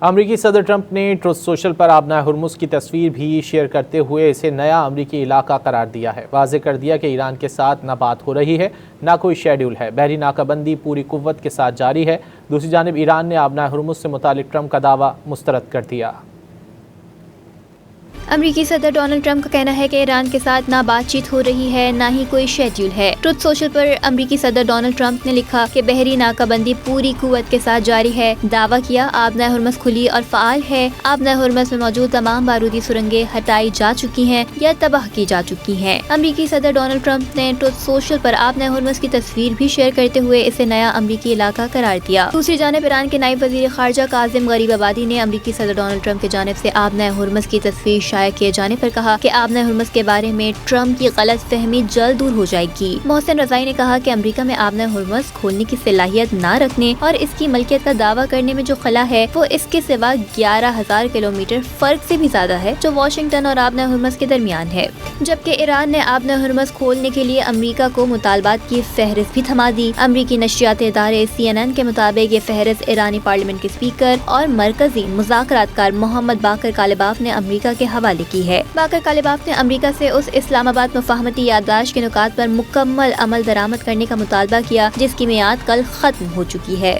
امریکی صدر ٹرمپ نے ٹروتھ سوشل پر آبنائے ہرمز کی تصویر بھی شیئر کرتے ہوئے اسے نیا امریکی علاقہ قرار دیا ہے۔ واضح کر دیا کہ ایران کے ساتھ نہ بات ہو رہی ہے نہ کوئی شیڈول ہے، بحری ناکہ بندی پوری قوت کے ساتھ جاری ہے۔ دوسری جانب ایران نے آبنائے ہرمز سے متعلق ٹرمپ کا دعویٰ مسترد کر دیا۔ امریکی صدر ڈونلڈ ٹرمپ کا کہنا ہے کہ ایران کے ساتھ نہ بات چیت ہو رہی ہے نہ ہی کوئی شیڈول ہے۔ ٹروتھ سوشل پر امریکی صدر ڈونلڈ ٹرمپ نے لکھا کہ بحری ناکہ بندی پوری قوت کے ساتھ جاری ہے۔ دعویٰ کیا آبنائے ہرمز کھلی اور فعال ہے۔ آبنائے ہرمز میں موجود تمام بارودی سرنگیں ہٹائی جا چکی ہیں یا تباہ کی جا چکی ہیں۔ امریکی صدر ڈونلڈ ٹرمپ نے ٹروتھ سوشل پر آبنائے ہرمز کی تصویر بھی شیئر کرتے ہوئے اسے نیا امریکی علاقہ قرار دیا۔ دوسری جانب ایران کے نائب وزیر خارجہ کاظم غریب آبادی نے امریکی صدر ڈونلڈ ٹرمپ کی جانب سے آبنائے ہرمز کی تصویر شائع کیے جانے پر کہا کہ آبنائے ہرمز کے بارے میں ٹرمپ کی غلط فہمی جلد دور ہو جائے گی۔ محسن رضائی نے کہا کہ امریکہ میں آبنائے ہرمز کھولنے کی صلاحیت نہ رکھنے اور اس کی ملکیت کا دعویٰ کرنے میں جو خلا ہے وہ اس کے سوا 11,000 کلومیٹر فرق سے بھی زیادہ ہے جو واشنگٹن اور آبنائے ہرمز کے درمیان ہے، جبکہ ایران نے آبنائے ہرمز کھولنے کے لیے امریکہ کو مطالبات کی فہرست بھی تھما دی۔ امریکی نشریاتی ادارے CNN کے مطابق یہ فہرست ایرانی پارلیمنٹ کے اسپیکر اور مرکزی مذاکرات کار محمد باقر کالباف نے امریکہ کے حوالے کی ہے۔ باقر کالباف نے امریکہ سے اس اسلام آباد مفاہمتی یادداشت کے نکات پر مکمل عمل درآمد کرنے کا مطالبہ کیا جس کی میعاد کل ختم ہو چکی ہے۔